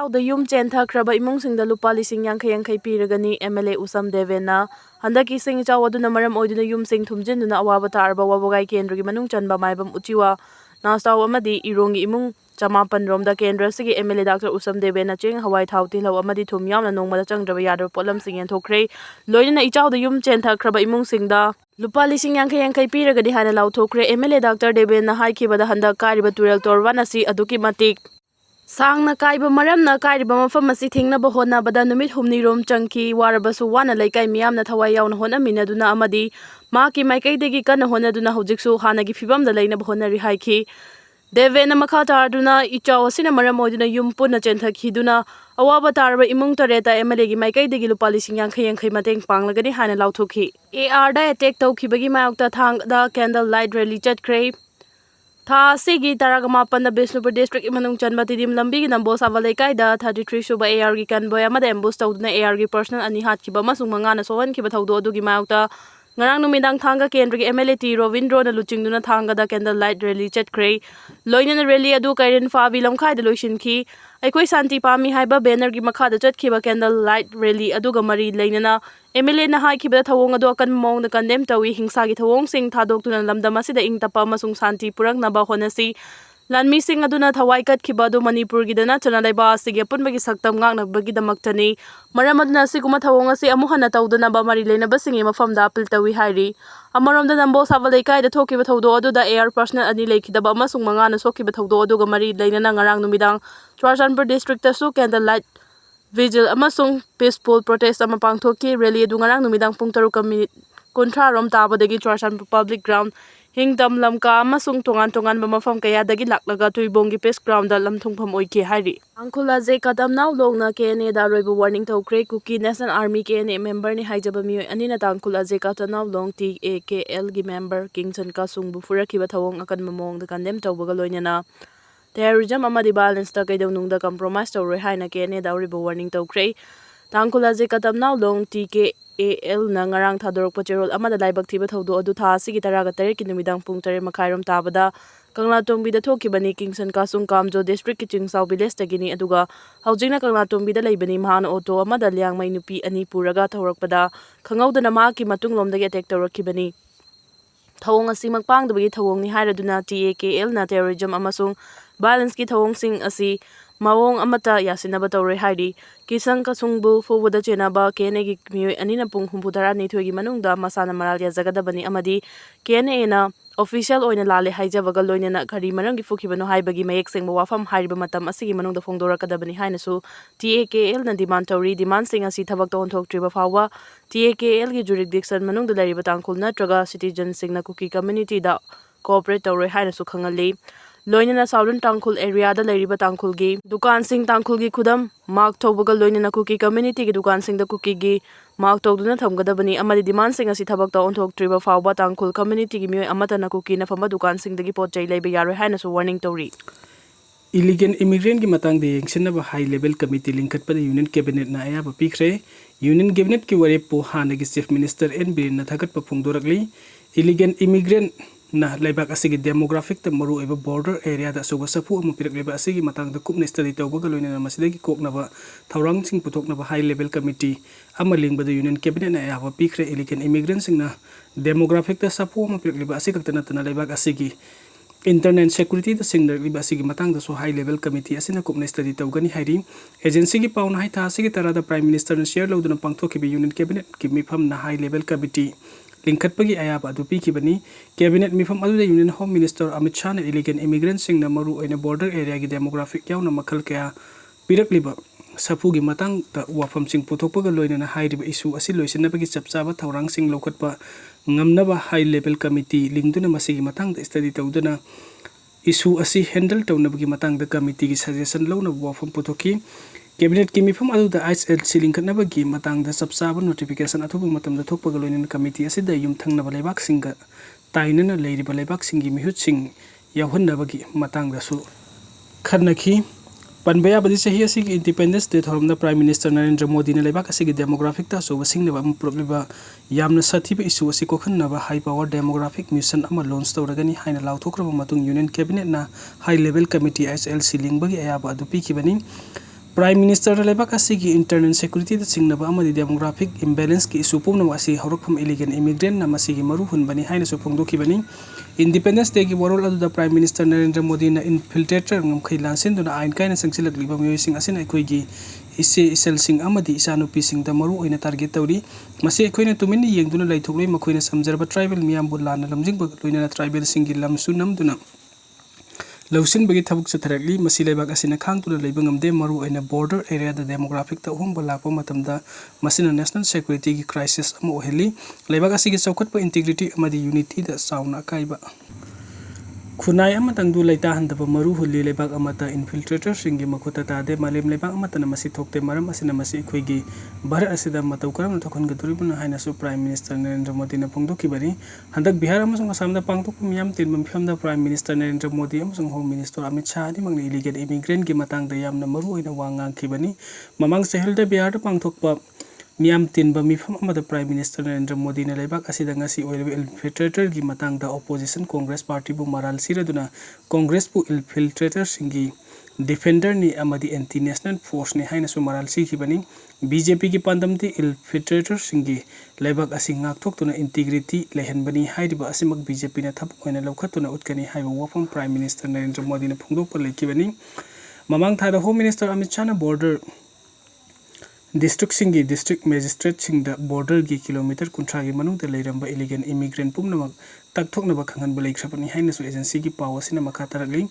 ꯏꯆꯥꯎꯗ ꯌꯨꯝ ꯆꯦꯟꯊꯈ꯭ꯔꯕ ꯏꯃꯨꯡꯁꯤꯡꯗ ꯂꯨꯄꯥ 50,000 ꯄꯤꯔꯒꯅꯤ MLA ꯎꯁꯝ ꯗꯦꯕꯦꯟꯅ ꯍꯟꯗꯛꯀꯤ ꯏꯁꯤꯡ ꯏꯆꯥꯎ ꯑꯗꯨꯅ ꯃꯔꯝ ꯑꯣꯏꯗꯨꯅ ꯌꯨꯝꯁꯤꯡ ꯊꯨꯝꯖꯤꯟꯗꯨꯅ ꯑꯋꯥꯕ ꯇꯥꯔꯕ ꯋꯥꯕꯒꯥꯏ ꯀꯦꯟꯗ꯭ꯔꯒꯤ ꯃꯅꯨꯡ ꯆꯟꯕ ꯃꯥꯏꯕꯝ ꯎꯆꯤꯋꯥ ꯅꯥꯁꯇꯥꯎ ꯑꯃꯗꯤ ꯏꯔꯣꯡꯒꯤ ꯏꯃꯨꯡ 400 ꯔꯣꯝꯗ ꯀꯦꯟꯗ꯭ꯔ ꯑꯁꯤꯒꯤ MLA ꯗꯥꯛꯇꯔ ꯎꯁꯝ ꯗꯦꯕꯦꯟꯅ ꯆꯦꯡ ꯍꯋꯥꯏ ꯊꯥꯎ ꯇꯤꯜꯍꯧ ꯑꯃꯗꯤ ꯊꯨꯝ ꯌꯥꯎꯅ ꯅꯣꯡꯃꯗ ꯆꯪꯗ꯭ꯔꯕ ꯌꯥꯗꯕ ꯄꯣꯠꯂꯝꯁꯤꯡ ꯌꯦꯟꯊꯣꯛꯈ꯭ꯔꯦ ꯂꯣꯏꯅꯅ ꯏꯆꯥꯎꯗ ꯌꯨꯝ ꯆꯦꯟꯊꯈ꯭ꯔꯕ ꯏꯃꯨꯡꯁꯤꯡꯗ ꯂꯨꯄꯥ 50,000 pꯤꯔꯒꯗꯤ ꯍꯥꯏꯅ ꯂꯥꯎꯊꯣꯛꯈ꯭ꯔꯦ MLA ꯗꯥꯛꯇꯔ ꯗꯦꯕꯦꯟꯅ ꯍꯥꯏꯈꯤꯕꯗ ꯍꯟꯗꯛ ꯀꯥꯏꯔꯤꯕ ꯇꯨꯔꯦꯜ ꯇꯣꯔꯕꯥꯟ ꯑꯁꯤ ꯑꯗꯨꯛꯀꯤ ꯃꯇꯤꯛ ꯁꯥꯡꯅ ꯀꯥꯏꯕ ꯃꯔꯝꯅ ꯀꯥꯏꯔꯤꯕ ꯃꯐꯝ ꯑꯁꯤ ꯊꯤꯡꯅꯕ ꯍꯣꯠꯅꯕꯗ ꯅꯨꯃꯤꯠ 6ꯔꯣꯝ ꯆꯪꯈꯤ ꯋꯥꯔꯕꯁꯨ ꯋꯥꯅ ꯂꯩꯀꯥꯏ ꯃꯤꯌꯥꯝꯅ ꯊꯋꯥꯏ ꯌꯥꯎꯅ ꯍꯣꯠꯅꯃꯤꯟꯅꯗꯨꯅ ꯑꯃꯗꯤ ꯃꯍꯥꯛꯀꯤ ꯃꯥꯏꯀꯩꯗꯒꯤ ꯀꯟꯅ ꯍꯣꯠꯅꯗꯨꯅ ꯍꯧꯖꯤꯛꯁꯨ ꯍꯥꯟꯅꯒꯤ ꯐꯤꯕꯝꯗ ꯂꯩꯅꯕ ꯍꯣꯠꯅꯔꯤ ꯍꯥꯏꯈꯤ ꯗꯦꯕꯦꯟꯅ ꯃꯈꯥ ꯇꯥꯗꯨꯅ ꯏꯆꯥꯎ ꯑꯁꯤꯅ ꯃꯔꯝ ꯑꯣꯏꯗꯨꯅ ꯌꯨꯝ ꯄꯨꯟꯅ ꯆꯦꯟꯊꯈꯤꯗꯨꯅ ꯑꯋꯥꯕ ꯇꯥꯔꯕ ꯏꯃꯨꯡ 8ꯇ MLAꯒꯤ ꯃꯥꯏꯀꯩꯗꯒꯤ ꯂꯨꯄꯥ 50,000 ꯃꯇꯦꯡ ꯄꯥꯡꯂꯒꯅꯤ ꯍꯥꯏꯅ ꯂꯥꯎꯊꯣꯛꯈꯤ ARꯗ ꯑꯦꯇꯦꯛ ꯇꯧꯈꯤꯕꯒꯤ ꯃꯥꯌꯣꯛꯇ ꯊꯥꯡꯒꯗ ꯀꯦꯟꯗꯜ ꯂꯥꯏꯠ ꯔꯦꯂꯤ ꯆꯠꯈ꯭ꯔꯦ ꯊꯥ ꯑꯁꯤꯒꯤ 18ꯗ ꯕꯤꯁꯅꯨꯄꯨꯔ ꯗꯤꯁꯇ꯭ꯔꯤꯛ ꯃꯅꯨꯡ ꯆꯟꯕ ꯇꯤꯗꯤꯝ ꯂꯝꯕꯤꯒꯤ ꯅꯝꯕꯣꯜ ꯁꯥꯕ ꯂꯩꯀꯥꯏꯗ 33 ꯁꯨꯕ ARꯒꯤ ꯀꯟꯚꯣꯏ ꯑꯃꯗ ꯑꯦꯝꯕꯨꯁ ꯇꯧꯗꯨꯅ ARꯒꯤ ꯄꯔꯁꯅꯦꯜ 2 ꯍꯥꯠꯈꯤꯕ ꯑꯃꯁꯨꯡ 5ꯅ ꯁꯣꯛꯍꯟꯈꯤꯕ ꯊꯧꯗꯣꯛ ꯑꯗꯨꯒꯤ ꯃꯥꯌꯣꯛꯇ ꯉꯔꯥꯡ ꯅꯨꯃꯤꯗꯥꯡ ꯊꯥꯡꯒ ꯀꯦꯟꯗ꯭ꯔꯒꯤ MLA ꯇꯤ ꯔꯣꯕꯤꯟꯗ꯭ꯔꯣꯅ ꯂꯨꯆꯤꯡꯗꯨꯅ ꯊꯥꯡꯒꯗ ꯀꯦꯟꯗꯜ ꯂꯥꯏꯠ ꯔꯦꯂꯤ ꯆꯠꯈ꯭ꯔꯦ ꯂꯣꯏꯅꯅ ꯔꯦꯂꯤ ꯑꯗꯨ ꯀꯩꯔꯦꯟ ꯐꯥꯕꯤ ꯂꯝꯈꯥꯏꯗ ꯂꯣꯏꯁꯤꯟꯈꯤ ꯑꯩꯈꯣꯏ ꯁꯥꯟꯇꯤ ꯄꯥꯝꯃꯤ ꯍꯥꯏꯕ ꯕꯦꯅꯔꯒꯤ ꯃꯈꯥꯗ ꯆꯠꯈꯤꯕ ꯀꯦꯟꯗꯜ ꯂꯥꯏꯠ ꯔꯦꯂꯤ ꯑꯗꯨꯒ ꯃꯔꯤ ꯂꯩꯅꯅ MLAꯅ ꯍꯥꯏꯈꯤꯕꯗ ꯊꯧꯑꯣꯡ ꯑꯗꯨ ꯑꯀꯟꯕ ꯃꯑꯣꯡꯗ ꯀꯟꯗꯦꯝ ꯇꯧꯏ ꯍꯤꯡꯁꯥꯒꯤ ꯊꯧꯑꯣꯡꯁꯤꯡ ꯊꯥꯗꯣꯛꯇꯨꯅ ꯂꯝꯗꯝ ꯑꯁꯤꯗ ꯏꯪꯇꯞꯄ ꯑꯃꯁꯨꯡ ꯁꯥꯟꯇꯤ ꯄꯨꯔꯛꯅꯕ ꯍꯣꯠꯅꯁꯤ ꯂꯥꯟꯃꯤꯁꯤꯡ ꯑꯗꯨꯅ ꯊꯋꯥꯏ ꯀꯠꯈꯤꯕ ꯑꯗꯨ ꯃꯅꯤꯄꯨꯔꯒꯤꯗ ꯅꯠꯇꯅ ꯂꯩꯕꯥꯛ ꯑꯁꯤꯒꯤ ꯑꯄꯨꯟꯕꯒꯤ ꯁꯛꯇꯝ ꯉꯥꯛꯅꯕꯒꯤꯗꯃꯛꯇꯅꯤ ꯃꯔꯝ ꯑꯗꯨꯅ ꯑꯁꯤꯒꯨꯝꯕ ꯊꯧꯑꯣꯡ ꯑꯁꯤ ꯑꯃꯨꯛ ꯍꯟꯅ ꯇꯧꯗꯅꯕ ꯃꯔꯤ ꯂꯩꯅꯕꯁꯤꯡꯒꯤ ꯃꯐꯝꯗ ꯑꯄꯤꯜ ꯇꯧꯏ ꯍꯥꯏꯔꯤ ꯑꯃꯔꯣꯝꯗ ꯅꯝꯕꯣꯜ ꯁꯥꯕ ꯂꯩꯀꯥꯏꯗ ꯊꯣꯛꯈꯤꯕ ꯊꯧꯗꯣꯛ ꯑꯗꯨꯗ AR ꯄꯔꯁꯅꯦꯜ 2 ꯂꯩꯈꯤꯗꯕ ꯑꯃꯁꯨꯡ 5ꯅ ꯁꯣꯛꯈꯤꯕ ꯊꯧꯗꯣꯛ ꯑꯗꯨꯒ ꯃꯔꯤ ꯂꯩꯅꯅ ꯉꯔꯥꯡ ꯅꯨꯃꯤꯗꯥꯡ ꯆꯨꯔꯆꯥꯟꯄꯨꯔ ꯗꯤꯁꯇ꯭ꯔꯤꯛꯇꯁꯨ ꯀꯦꯟꯗꯜ ꯂꯥꯏꯠ ꯚꯤꯖꯤꯜ ꯑꯃꯁꯨꯡ ꯄꯤꯁꯐꯨꯜ ꯄ꯭ꯔꯣꯇꯦꯁ ꯑꯃ ꯄꯥꯡꯊꯣꯛꯈꯤ ꯔꯦꯂꯤ ꯑꯗꯨ ꯉꯔꯥꯡ ꯅꯨꯃꯤꯗꯥꯡ ꯄꯨꯡ 6:30 ꯔꯣꯝ ꯇꯥꯕꯗꯒꯤ ꯆꯨꯔꯆꯥꯟꯄꯨꯔ ꯄꯕ꯭ꯂꯤꯛ ꯒ꯭ꯔꯥꯎꯟ ꯍꯤꯡꯗꯝ ꯂꯝꯀꯥ ꯑꯃꯁꯨꯡ ꯇꯣꯉꯥꯟꯕ ꯃꯐꯝ ꯀꯌꯥꯗꯒꯤ ꯂꯥꯛꯂꯒ ꯇꯨꯏꯕꯣꯡꯒꯤ ꯄꯤꯁ ꯒ꯭ꯔꯥꯎꯟꯗ ꯂꯝꯊꯨꯡꯐꯝ ꯑꯣꯏꯈꯤ ꯍꯥꯏꯔꯤ ꯇꯥꯡꯈꯨꯜ ꯑꯖꯦ ꯀꯗꯝꯅꯥꯎ ꯂꯣꯡꯅ KNAꯗ ꯑꯔꯣꯏꯕ ꯋꯥꯔꯅꯤꯡ ꯇꯧꯈ꯭ꯔꯦ ꯀꯨꯀꯤ ꯅꯦꯁꯅꯦꯜ ꯑꯥꯔꯃꯤ KNA ꯃꯦꯝꯕꯔꯅꯤ ꯍꯥꯏꯖꯕ ꯃꯤꯑꯣꯏ 2ꯅ ꯇꯥꯡꯈꯨꯜ ꯑꯖꯦ ꯀꯗꯝꯅꯥꯎ ꯂꯣꯡ TAKLꯒꯤ ꯃꯦꯝꯕꯔ ꯀꯤꯡꯁꯟ ꯀꯥꯁꯨꯡꯕꯨ ꯐꯨꯔꯛꯈꯤꯕ ꯊꯧꯑꯣꯡ ꯑꯀꯟꯕ ꯃꯑꯣꯡꯗ ꯀꯟꯗꯦꯝ ꯇꯧꯕꯒ ꯂꯣꯏꯅꯅ ꯇꯦꯔꯣꯔꯤꯖꯝ ꯑꯃꯗꯤ ꯚꯥꯏꯑꯣꯂꯦꯟꯁꯇ ꯀꯩꯗꯧꯅꯨꯡꯗ ꯀꯝꯄ꯭ꯔꯣꯃꯥꯏꯖ ꯇꯧꯔꯣꯏ ꯍꯥꯏꯅ KNAꯗ ꯑꯔꯣꯏꯕ ꯋꯥꯔꯅꯤꯡ ꯇꯧꯈ꯭ꯔꯦ ꯇꯥꯡꯈꯨꯜ ꯑꯖꯦ ꯀꯗꯝꯅꯥꯎ ꯂꯣꯡ TKALꯅ ꯉꯔꯥꯡ ꯊꯥꯗꯣꯔꯛꯄ ꯆꯦꯔꯣꯜ ꯑꯃꯗ ꯂꯥꯏꯕꯛ ꯊꯤꯕ ꯊꯧꯗꯣꯛ ꯑꯗꯨ ꯊꯥ ꯑꯁꯤꯒꯤ 18ꯒꯤ ꯅꯨꯃꯤꯗꯥꯡ ꯄꯨꯡ 8:30 ꯇꯥꯕꯗ ꯀꯪꯂꯥꯇꯣꯝꯕꯤꯗ ꯊꯣꯛꯈꯤꯕꯅꯤ ꯀꯤꯡꯁꯟ ꯀꯥꯁꯨꯡ ꯀꯥꯝꯖꯣ ꯗꯤꯁꯇ꯭ꯔꯤꯛꯀꯤ ꯆꯤꯡꯆꯥꯎ ꯚꯤꯂꯦꯖꯇꯒꯤꯅꯤ ꯑꯗꯨꯒ ꯍꯧꯖꯤꯛꯅ ꯀꯪꯂꯥꯇꯣꯝꯕꯤꯗ ꯂꯩꯕꯅꯤ ꯃꯍꯥꯛꯅ ꯑꯣꯇꯣ ꯑꯃꯗ ꯂꯤꯌꯥꯡꯃꯩ ꯅꯨꯄꯤ 2 ꯄꯨꯔꯒ ꯊꯧꯔꯛꯄꯗ ꯈꯪꯍꯧꯗꯅ ꯃꯍꯥꯛꯀꯤ ꯃꯇꯨꯡꯂꯣꯝꯗꯒꯤ ꯑꯦꯇꯦꯛ ꯇꯧꯔꯛꯈꯤꯕꯅꯤ ꯊꯧꯑꯣꯡ ꯑꯁꯤ ꯃꯪꯄꯥꯡꯗꯕꯒꯤ ꯊꯧꯑꯣꯡꯅꯤ ꯍꯥꯏꯔꯗꯨꯅ TAKLꯅ ꯇꯦꯔꯣꯔꯤꯖꯝ ꯑꯃꯁꯨꯡ ꯚꯥꯏꯑꯣꯂꯦꯟꯁꯀꯤ ꯊꯧꯑꯣꯡꯁꯤꯡ ꯑꯁꯤ ꯃꯑꯣꯡ ꯑꯃꯠꯇ ꯌꯥꯁꯤꯟꯅꯕ ꯇꯧꯔꯣꯏ ꯍꯥꯏꯔꯤ ꯀꯤꯡꯁꯟ ꯀꯥꯁꯨꯡꯕꯨ ꯐꯨꯕꯗ ꯆꯦꯟꯅꯕ KNAꯒꯤ ꯃꯤꯑꯣꯏ 2ꯅ ꯄꯨꯡ 32ꯒꯤ ꯃꯅꯨꯡꯗ ꯃꯁꯥꯅ ꯃꯔꯥꯜ ꯌꯥꯖꯒꯗꯕꯅꯤ ꯑꯃꯗꯤ KNAꯅ ꯑꯣꯐꯤꯁꯤꯌꯦꯜ ꯑꯣꯏꯅ ꯂꯥꯜꯂꯦ ꯍꯥꯏꯖꯕꯒ ꯂꯣꯏꯅꯅ ꯀꯔꯤ ꯃꯔꯝꯒꯤ ꯐꯨꯈꯤꯕꯅꯣ ꯍꯥꯏꯕꯒꯤ ꯃꯌꯦꯛ ꯁꯦꯡꯕ ꯋꯥꯐꯝ ꯍꯥꯏꯔꯤꯕ ꯃꯇꯝ ꯑꯁꯤꯒꯤ ꯃꯅꯨꯡꯗ ꯐꯣꯡꯗꯣꯔꯛꯀꯗꯕꯅꯤ ꯍꯥꯏꯅꯁꯨ TAKLꯅ ꯗꯤꯃꯥꯟ ꯇꯧꯔꯤ ꯗꯤꯃꯥꯟꯁꯤꯡ ꯑꯁꯤ ꯊꯕꯛꯇ ꯑꯣꯟꯊꯣꯛꯇ꯭ꯔꯤꯕ ꯐꯥꯎꯕ TAKLꯒꯤ ꯖꯨꯔꯤꯗꯤꯛꯁꯟ ꯃꯅꯨꯡꯗ ꯂꯩꯔꯤꯕ ꯇꯥꯡꯈꯨꯜ ꯅꯠꯇ꯭ꯔꯒ ꯁꯤꯇꯤꯖꯟꯁꯤꯡꯅ ꯀꯨꯀꯤ ꯀꯝꯃ꯭ꯌꯨꯅꯤꯇꯤꯗ ꯀꯣꯑꯣꯄꯔꯦꯠ ꯇꯧꯔꯣꯏ ꯍꯥꯏꯅꯁꯨ ꯈꯪꯍꯜꯂꯤ ꯂꯣꯏꯅꯅ ꯁꯥꯎꯗꯔꯟ ꯇꯥꯡꯈꯨꯜ ꯑꯦꯔꯤꯌꯥꯗ ꯂꯩꯔꯤꯕ ꯇꯥꯡꯈꯨꯜꯒꯤ ꯗꯨꯀꯥꯟꯁꯤꯡ ꯇꯥꯡꯈꯨꯜꯒꯤ ꯈꯨꯗꯝ ꯃꯥꯔꯛ ꯇꯧꯕꯒ ꯂꯣꯏꯅꯅ ꯀꯨꯀꯤ ꯀꯝꯃ꯭ꯌꯨꯅꯤꯇꯤꯒꯤ ꯗꯨꯀꯥꯟꯁꯤꯡꯗ ꯀꯨꯀꯤꯒꯤ ꯃꯥꯔꯛ ꯇꯧꯗꯨꯅ ꯊꯝꯒꯗꯕꯅꯤ ꯑꯃꯗꯤ ꯗꯤꯃꯥꯟꯁꯤꯡ ꯑꯁꯤ ꯊꯕꯛꯇ ꯑꯣꯟꯊꯣꯛꯇ꯭ꯔꯤꯕ ꯐꯥꯎꯕ ꯇꯥꯡꯈꯨꯜ ꯀꯝꯃ꯭ꯌꯨꯅꯤꯇꯤꯒꯤ ꯃꯤꯑꯣꯏ ꯑꯃꯠꯇꯅ ꯀꯨꯀꯤꯅ ꯐꯝꯕ ꯗꯨꯀꯥꯟꯁꯤꯡꯗꯒꯤ ꯄꯣꯠꯆꯩ ꯂꯩꯕ ꯌꯥꯔꯣꯏ ꯍꯥꯏꯅꯁꯨ ꯋꯥꯔꯅꯤꯡ ꯇꯧꯔꯤ ꯏꯂꯤꯒꯦꯟ ꯏꯃꯤꯒ꯭ꯔꯦꯟꯠꯀꯤ ꯃꯇꯥꯡꯗ ꯌꯦꯡꯁꯤꯟꯅꯕ ꯍꯥꯏ ꯂꯦꯚꯦꯜ ꯀꯃꯤꯇꯤ ꯂꯤꯡꯈꯠꯄꯗ ꯌꯨꯅꯤꯌꯟ ꯀꯦꯕꯤꯅꯦꯠꯅ ꯑꯌꯥꯕ ꯄꯤꯈ꯭ꯔꯦ ꯌꯨꯅꯤꯌꯟ ꯀꯦꯕꯤꯅꯦꯠꯀꯤ ꯋꯥꯔꯦꯞꯄꯨ ꯍꯥꯟꯅꯒꯤ ꯆꯤꯐ ꯃꯤꯅꯤꯁꯇꯔ N Birenꯅ ꯊꯥꯒꯠꯄ ꯐꯣꯡꯗꯣꯔꯛꯂꯤ ꯏꯂꯤꯒꯦꯟ ꯏꯃꯤꯒ꯭ꯔꯦꯟꯠꯅ ꯂꯩꯕꯥꯛ ꯑꯁꯤꯒꯤ ꯗꯦꯃꯣꯒ꯭ꯔꯥꯐꯤꯛꯇ ꯃꯔꯨꯑꯣꯏꯕ ꯕꯣꯔꯗꯔ ꯑꯦꯔꯤꯌꯥꯗ ꯑꯆꯧꯕ ꯁꯥꯐꯨ ꯑꯃ ꯄꯤꯔꯛꯂꯤꯕ ꯑꯁꯤꯒꯤ ꯃꯇꯥꯡꯗ ꯀꯨꯞꯅ ꯁ꯭ꯇꯗꯤ ꯇꯧꯕꯒ ꯂꯣꯏꯅꯅ ꯃꯁꯤꯗꯒꯤ ꯀꯣꯛꯅꯕ ꯊꯧꯔꯥꯡꯁꯤꯡ ꯄꯨꯊꯣꯛꯅꯕ ꯍꯥꯏ ꯂꯦꯚꯦꯜ ꯀꯃꯤꯇꯤ ꯑꯃ ꯂꯤꯡꯕꯗ ꯌꯨꯅꯤꯌꯟ ꯀꯦꯕꯤꯅꯦꯠꯅ ꯑꯌꯥꯕ ꯄꯤꯈ꯭ꯔꯦ ꯏꯂꯤꯒꯦꯟ ꯏꯃꯤꯒ꯭ꯔꯦꯟꯠꯁꯤꯡꯅ ꯗꯦꯃꯣꯒ꯭ꯔꯥꯐꯤꯛꯇ ꯁꯥꯐꯨ ꯑꯃ ꯄꯤꯔꯛꯂꯤꯕ ꯑꯁꯤ ꯈꯛꯇ ꯅꯠꯇꯅ ꯂꯩꯕꯥꯛ ꯑꯁꯤꯒꯤ इंटरनेट सेक्यूरिटी सिंगरलिबा असिगी मतंगदसु हाई लेवल कमिटी असिना कुपने स्टडी तौगनी हाइरी एजेंसी की पाउन हाई थासिगी तरादा प्राइम मिनिस्टर शेयर लौदुना पांगथोखिबि यूनियन कैबिनेट की मिफम ना हाई लेवल कमिटी लिंखटपगी अयाबा अदु पीखिबनी कैबिनेट मिफम अदुदा union home minister Amit Shah ने इलिगेन इमिग्रेंट सिंग ना मरु ओइना बॉर्डर एरिया की डेमोग्राफिक यावना मखल कया पिरकलिबा सफुगी मतंग ता वाफम सिंग पुथोकपगा लोइना हाइरिबा इशू असि लोइसनबगी चपचाबा थौरांग सिंग लौखटपा ngamnaba high level committee lingduna masigi matang da study tawduna issue asi handle tawnabagi matang da committee gi suggestion lawna wafam puthoki cabinet ki mifam adu da ISLC lingkhatnabagi matang da sabsaba notification athubu matam da thokpaga loinana committee asi da yum thangnaba leibak singa tainana leiriba leibak singi mihut sing yawhannabagi matang da su khanaki Panbaya badi sahi asigi Independence Day thoramda Prime Minister Narendra Modi ne lebak asigi demographic ta so singneba problem yamna sathiba issue asi kokhanaba high power demographic mission ama launch tawragani haina lauthokraba matung Union Cabinet na high level committee ISLC lingbagi ayaba adu pikibani Prime Minister Leibak asigi internal security da singnaba amadi demographic imbalance ki issue pumna asi horokpham illegal immigrant na masigi maru hunbani haina su phongdokibani Independence Day ki warol adu da Prime Minister Narendra Modi na infiltrator ngamkhai lansin duna ain kaina sangsilakliba myoising asina aikoigi ise iselsing amadi isanupi singda maru oina target tawri masi aikoina tuminni yengduna laithokloi makoina samjarba tribal miyam bulana lamjingba loina tribal singi lamsu namduna Lausin bagi thabuk satharakli masi leibak asina khangtuna leiba ngamde maru aina border area da demographic ta hum balakpa matamda masina national security ki crisis ama oheli leibak asigi chawkhatpa integrity amadi unity da sauna kaiba Khunai amatang du laita handaba maru hulli leibak amata infiltrator singi makhuta tade malem leibak amata na masi thokte maram asina masi khoigi bharat asida matau karam thokon gaduribuna haina su Prime Minister Narendra Modi na phongdoki bari handak Bihar amasung Assam da pangtok miyam tinbam phamda Prime Minister Narendra Modi amasung Home Minister Amit Shah ni mangni illegal immigrant gi matang da yamna maru oina wangang khibani mamang sehel da Bihar da pangthokpa Miyam tinba mifam amada Prime Minister Narendra Modi na leibak asida ngasi oilbe infiltrator gi matang da opposition Congress party bu maral siraduna Congress bu infiltrator singi defender ni amadi anti national force ni haina su maral si khibani BJP ki pandamti infiltrator singi leibak asi ngakthok tuna integrity lehenbani haidiba asimak BJP na thap oina lokhatuna utkani haiba wafam Prime Minister Narendra Modi na phungdok pa lekibani mamang thada Home Minister Amit Shah na border District singi district magistrate singda border gi kilometer kuntra gi manung da leiramba illegal immigrant pumnamak takthoknaba khanganba leikhapani haina su agency gi pawasina makhataragli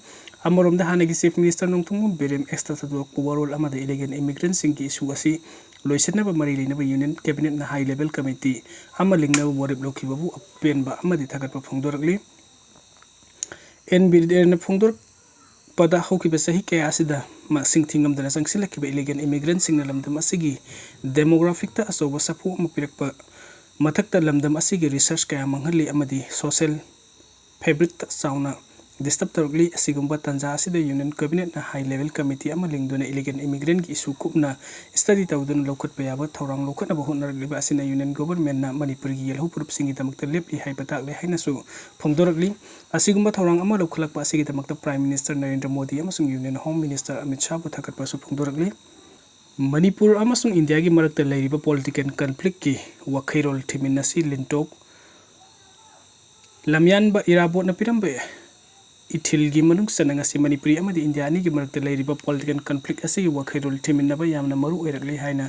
amorom da hanagi chief minister nongthungmu berem extra sadok overall amada illegal immigrant singi issue asi loisenaba mari leinaba union cabinet na high level committee amalingna warib lokhibabu apenba amadi thagatpa phongdoragli NBD na phongdor pada hokiba sahi kaya asida ma singthingam dana sangsilakkiba illegal immigrant singna lamdam asigi demographic ta asoba sapu mapirakpa mathakta lamdam asigi research kaya manghalli amadi social fabric ta sauna disturb tarugli asigumba tanja asida union cabinet na high level committee ama lingduna illegal immigrant gi issue kupna study tawdun lokhatpa yaba thawrang lokhatna bahunaragli asina union government na manipur gi yelhu purup singi tamakta lepli haibatak le haina su phongdoragli asigumba thawrang ama lokhalakpa asigi tamakta Prime Minister Narendra Modi amasung Union Home Minister Amit Shah bu thakatpa su phongdoragli Manipur amasung India gi marakta leiriba political conflict ki wakhairol thiminasi lintok lamyan ba irabot na pirambe Ithil gi manung sanangasi Manipuri amadi India ani gi marakta leiriba political conflict asigi wakhairol thiminaba yamna maru oirakli haina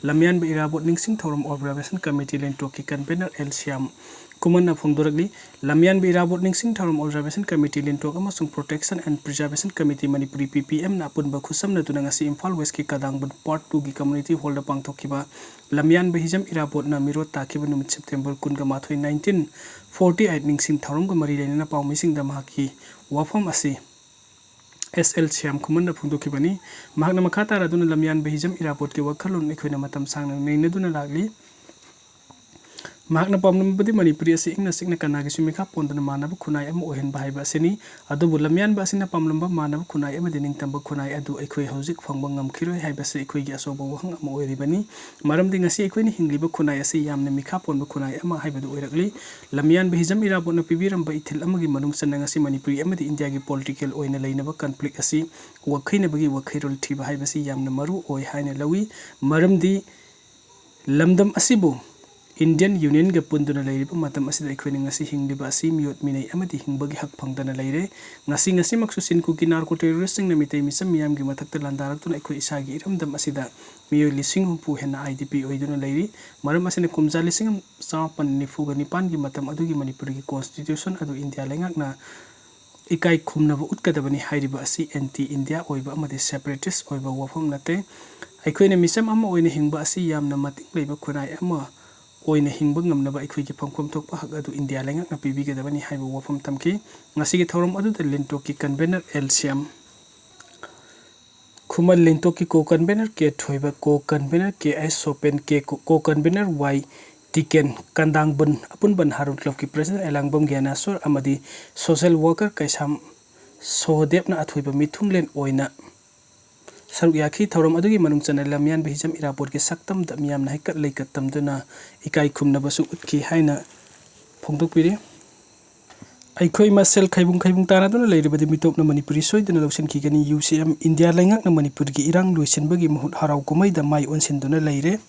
lamyan ba irabot ningsing thorum observation committee lintok ki convener El Siam Kumana phongdoragli lamyan bi irabot ningsing thorum observation committee lintok amasung protection and preservation committee Manipuri PPM na punba khusamna tunangasi Imphal West ki Kadangbun part 2 gi community hall da pangthokkiba lamyan bi hijam irabot na miro takiba numit September 19 1948 ningsing thorum ga mari leina pawmising da mahaki wafam asi SL Siam Kumana phongdokkibani mahakna makhata raduna lamyan bi hijam irabot ki wakhalon ikhoina matam sangna neinaduna lagli Magna pamnam badi Manipuri asi ingna sikna kanagi sumikha pondana manaba khunai ama ohen bahaiba asini adu bulamyan ba asina pamlamba manaba khunai ama dining tamba khunai adu aikhoi hojik phangba ngamkhiroi haiba se aikhoi gi asoba wahang ama oiribani maram ding asi aikhoi ni hingliba khunai asi yamna mikha ponba khunai ama haiba du oirakli lamyan behijam irabot na pibiram ba ithil ama gi manung sanang asi Manipuri ama di India gi political oina leinaba conflict asi wakhaina bagi wakhairol thiba haiba si yamna maru oi haina lawi maram di lamdam asibu Indian Union ga punduna leiriba matam asida aikhoi ngasi hingliba asi miyot minai amadi hingbagi hak phangdana leire ngasi maksu sin Kuki narco terrorist sing na mitei misam miyam gi mathakta landarak tuna aikhoi isagi iramdam asida miyoi lising humpu hena IDP oiduna leiri maram asina kumja lising sapan nifuga nipan gi matam adugi Manipur gi constitution adu India lengakna ikai khumnaba utkadabani hairiba asi anti India oiba amadi separatist oiba wafam nate aikhoi na misam ama oina hingba asi yamna mating leiba khunai ama oina hingba ngamnaba aikhoi gi phangkhom thokpa hak adu India lengak na pibi gadabani haiba wafam tamki ngasi gi thorom adu da lintok ki convener El Siam Khumal lintok ki co convener ke thoiba co convener ke ai sopen ke co convener Y Tiken Kandangbun apunban Harun Club ki president Elangbom Gyanasur amadi social worker kaisam Sohdep na athoiba mithunglen oina saruk yakhi thorom adugi manung chana lamyan behijam irabot ke saktam da miyam na haikat leikatam duna ikai khumna basu utki haina phongdokpiri ꯑꯩꯈꯣꯏ ꯃꯁꯦꯜ ꯈꯩꯕꯨꯡ ꯇꯥꯟꯅꯗꯨꯅ ꯂꯩꯔꯕꯗꯤ ꯃꯤꯇꯣꯞꯅ ꯃꯅꯤꯄꯨꯔꯤ ꯁꯣꯏꯗꯅ ꯂꯧꯁꯤꯟꯈꯤꯒꯅꯤ UCM India ꯂꯩꯉꯥꯛꯅ ꯃꯅꯤꯄꯨꯔꯒꯤ ꯏꯔꯥꯡ ꯂꯣꯏꯁꯤꯟꯕꯒꯤ ꯃꯍꯨꯠ ꯍꯔꯥꯎ ꯀꯨꯝꯍꯩꯗ ꯃꯥꯏ ꯑꯣꯟꯁꯤꯟꯗꯨꯅ ꯂꯩꯔꯦ